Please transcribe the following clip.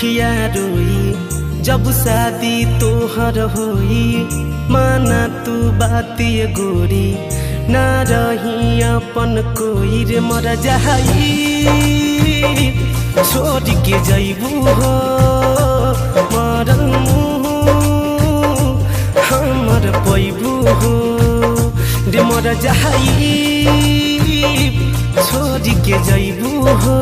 अखिया रोई जब शादी तोहर होई। माना तू बात ये गोरी ना रही अपन कोई रे मर जाई छोड़ के जैबू हो मरल हमर पैबू हो रे मर जाई छोड़ के जैबू हो।